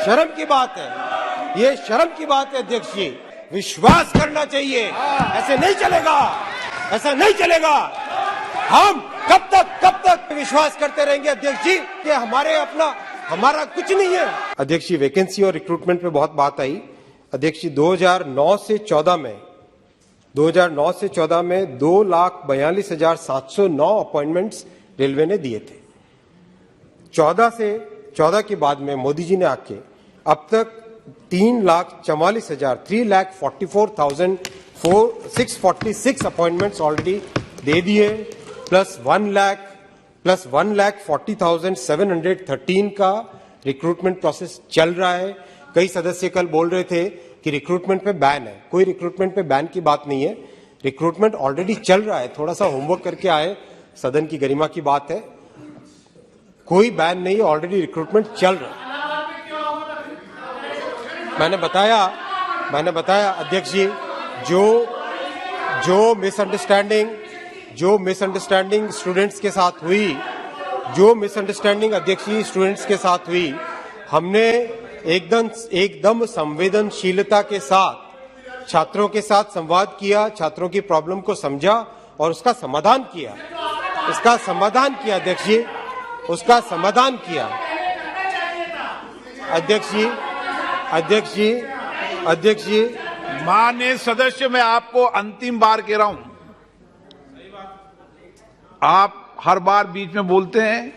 शर्म की बात है, ये शर्म की बात है अध्यक्ष जी। विश्वास करना चाहिए, ऐसे नहीं चलेगा, ऐसा नहीं चलेगा। हम कब तक विश्वास करते रहेंगे अध्यक्ष जी कि हमारा कुछ नहीं है। अध्यक्ष जी, वैकेंसी और रिक्रूटमेंट पे बहुत बात आई। अध्यक्ष जी, 2009 से 14 में 2,42,709 अपॉइंटमेंट्स रेलवे ने दिए थे। 14 के बाद में मोदी जी ने आके अब तक 3,44,646 अपॉइंटमेंट्स ऑलरेडी दे दिए, प्लस 1,40,713 का रिक्रूटमेंट प्रोसेस चल रहा है। कई सदस्य कल बोल रहे थे कि रिक्रूटमेंट पे बैन है। कोई रिक्रूटमेंट पे बैन की बात नहीं है, रिक्रूटमेंट ऑलरेडी चल रहा है। थोड़ा सा होमवर्क करके आए, सदन की गरिमा की बात है। कोई बैन नहीं है, ऑलरेडी रिक्रूटमेंट चल रहा है। मैंने बताया अध्यक्ष जी, जो मिसअंडरस्टैंडिंग स्टूडेंट्स के साथ हुई, अध्यक्ष जी स्टूडेंट्स के साथ हुई, हमने एकदम संवेदनशीलता के साथ छात्रों के साथ संवाद किया, छात्रों की प्रॉब्लम को समझा और उसका समाधान किया। अध्यक्ष जी, उसका समाधान किया। अध्यक्ष जी, माननीय सदस्य, मैं आपको अंतिम बार कह रहा हूं, आप हर बार बीच में बोलते हैं।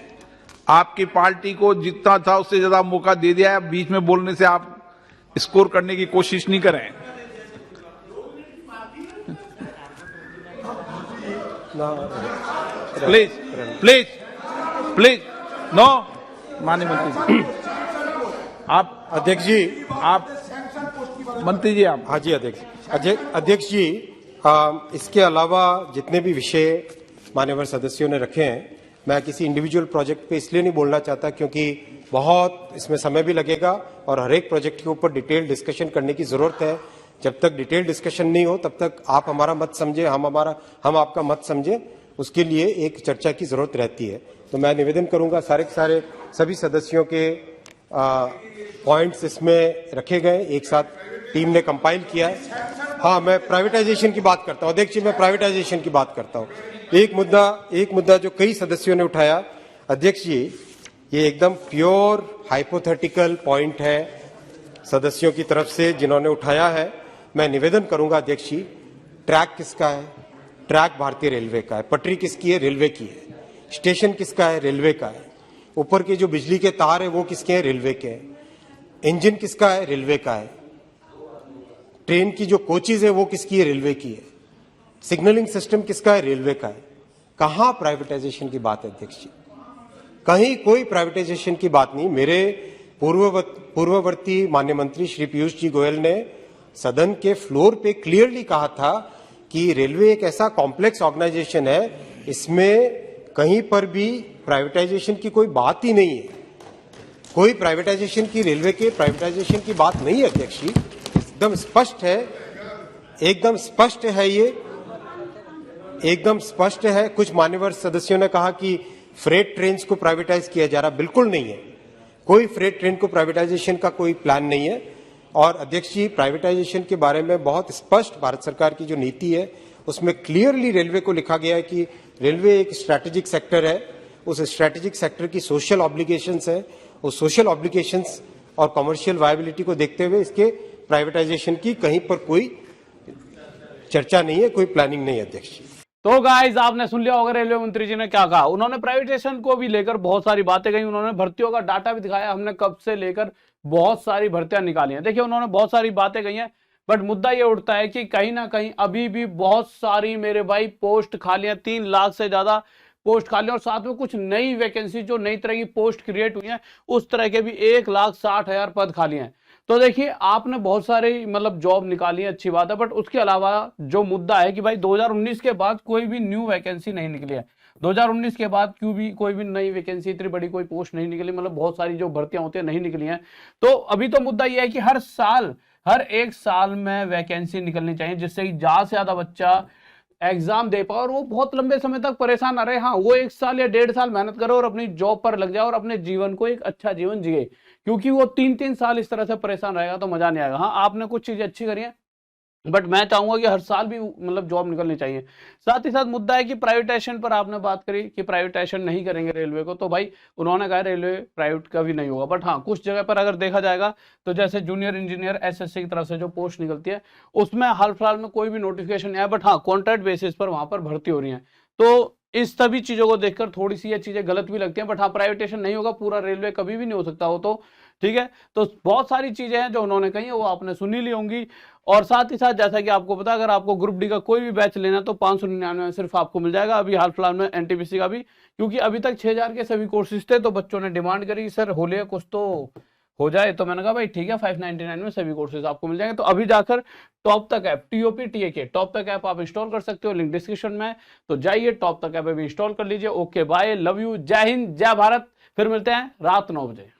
आपकी पार्टी को जितना था उससे ज्यादा मौका दे दिया है। बीच में बोलने से आप स्कोर करने की कोशिश नहीं करें। Please no. माननीय मंत्री जी, आप अध्यक्ष जी, मंत्री जी आप। हाँ जी अध्यक्ष जी, इसके अलावा जितने भी विषय मान्यवर सदस्यों ने रखे हैं, मैं किसी इंडिविजुअल प्रोजेक्ट पे इसलिए नहीं बोलना चाहता क्योंकि बहुत इसमें समय भी लगेगा और हर एक प्रोजेक्ट के ऊपर डिटेल डिस्कशन करने की जरूरत है। जब तक डिटेल डिस्कशन नहीं हो तब तक आप हमारा मत समझे, हम आपका मत समझे, उसके लिए एक चर्चा की जरूरत रहती है। तो मैं निवेदन करूंगा, सभी सदस्यों के पॉइंट्स इसमें रखे गए, एक साथ टीम ने कंपाइल किया है। हाँ, मैं प्राइवेटाइजेशन की बात करता हूँ अध्यक्ष जी, एक मुद्दा जो कई सदस्यों ने उठाया अध्यक्ष जी, ये एकदम प्योर हाइपोथेटिकल पॉइंट है सदस्यों की तरफ से जिन्होंने उठाया है। मैं निवेदन करूंगा अध्यक्ष जी, ट्रैक किसका है? ट्रैक भारतीय रेलवे का है। पटरी किसकी है? रेलवे की है। स्टेशन किसका है? रेलवे का है। ऊपर के जो बिजली के तार है वो किसके हैं? रेलवे के हैं। इंजन किसका है? रेलवे का है। ट्रेन की जो कोचेज है वो किसकी है? रेलवे की है। सिग्नलिंग सिस्टम किसका है? रेलवे का है। कहां प्राइवेटाइजेशन की बात है अध्यक्ष जी? कहीं कोई प्राइवेटाइजेशन की बात नहीं। मेरे पूर्ववर्ती माननीय मंत्री श्री पीयूष जी गोयल ने सदन के फ्लोर पे क्लियरली कहा था कि रेलवे एक ऐसा कॉम्प्लेक्स ऑर्गेनाइजेशन है, इसमें कहीं पर भी प्राइवेटाइजेशन की कोई बात ही नहीं है। कोई प्राइवेटाइजेशन की, रेलवे के प्राइवेटाइजेशन की बात नहीं है अध्यक्ष जी। एकदम स्पष्ट है ये एकदम स्पष्ट है। कुछ मान्यवर सदस्यों ने कहा कि फ्रेट ट्रेन को प्राइवेटाइज किया जा रहा, बिल्कुल नहीं है। कोई फ्रेट ट्रेन को प्राइवेटाइजेशन का कोई प्लान नहीं है। और अध्यक्ष जी, प्राइवेटाइजेशन के बारे में बहुत स्पष्ट भारत सरकार की जो नीति है उसमें क्लियरली रेलवे को लिखा गया है कि रेलवे एक स्ट्रैटेजिक सेक्टर है। उस स्ट्रैटेजिक सेक्टर की सोशल ऑब्लिगेशंस है, उस सोशल ऑब्लिगेशंस और कमर्शियल वायबिलिटी को देखते हुए इसके प्राइवेटाइजेशन की कहीं पर कोई चर्चा नहीं है, कोई प्लानिंग नहीं है अध्यक्ष जी। तो गाइस, आपने सुन लिया होगा रेलवे मंत्री जी ने क्या कहा। उन्होंने प्राइवेटाइजेशन को भी लेकर बहुत सारी बातें कही, उन्होंने भर्तियों का डाटा भी दिखाया। हमने कब से लेकर बहुत सारी भर्तियां निकाली हैं। देखिए, उन्होंने बहुत सारी बातें कही हैं, बट मुद्दा ये उठता है कि कहीं ना कहीं अभी भी बहुत सारी मेरे भाई पोस्ट खाली हैं। 3 लाख से ज्यादा पोस्ट खाली और साथ में कुछ नई वैकेंसी, जो नई तरह की पोस्ट क्रिएट हुई हैं, उस तरह के भी 1,60,000 पद खाली हैं। तो देखिए, आपने बहुत सारी जॉब निकाली है, अच्छी बात है, बट उसके अलावा जो मुद्दा है कि भाई 2019 के बाद कोई भी न्यू वैकेंसी नहीं निकली है। 2019 के बाद कोई भी नई वैकेंसी, इतनी बड़ी कोई पोस्ट नहीं निकली, बहुत सारी जो भर्तियां होती है नहीं निकली हैं। तो अभी तो मुद्दा यह है कि हर 1 साल में वैकेंसी निकलनी चाहिए, जिससे कि ज्यादा से ज्यादा बच्चा एग्जाम दे पाए और वो बहुत लंबे समय तक परेशान ना रहे। हाँ, वो 1 साल या 1.5 साल मेहनत करे और अपनी जॉब पर लग जाए और अपने जीवन को एक अच्छा जीवन जिए, क्योंकि वो 3-3 साल इस तरह से परेशान रहेगा तो मजा नहीं आएगा। हाँ, आपने कुछ चीजें अच्छी करी है, बट मैं चाहूंगा कि हर साल भी मतलब जॉब निकलनी चाहिए। साथ ही साथ मुद्दा है कि प्राइवेटाइजेशन पर आपने बात करी कि प्राइवेटाइजेशन नहीं करेंगे रेलवे को, तो भाई उन्होंने कहा रेलवे प्राइवेट का भी नहीं होगा, बट हाँ कुछ जगह पर अगर देखा जाएगा तो जैसे जूनियर इंजीनियर एसएससी की तरफ से जो पोस्ट निकलती है उसमें हाल फिलहाल में कोई भी नोटिफिकेशन नहीं आया, बट हाँ कॉन्ट्रैक्ट बेसिस पर वहां पर भर्ती हो रही है। तो इस सभी चीजों को देखकर थोड़ी सी ये चीजें गलत भी लगती हैं, बट हाँ प्राइवेटाइजेशन नहीं होगा, पूरा रेलवे कभी भी नहीं हो सकता हो, तो ठीक है। तो बहुत सारी चीजें हैं जो उन्होंने कही है वो आपने सुनी ली होंगी। और साथ ही साथ जैसा कि आपको पता, अगर आपको ग्रुप डी का कोई भी बैच लेना तो 599 में सिर्फ आपको मिल जाएगा। अभी हाल फिलहाल में एनटीपीसी का भी, क्योंकि अभी तक 6000 के सभी कोर्सेज थे तो बच्चों ने डिमांड करी सर होले कुछ तो हो जाए, तो मैंने कहा भाई ठीक है 599 में सभी कोर्सेज आपको मिल जाएंगे। तो अभी जाकर टॉप तक ऐप TOPTAK टॉप तक ऐप आप इंस्टॉल कर सकते हो, लिंक डिस्क्रिप्शन में है, तो जाइए टॉप तक ऐप अभी इंस्टॉल कर लीजिए। ओके बाय, लव यू, जय हिंद, जय भारत। फिर मिलते हैं रात 9 बजे।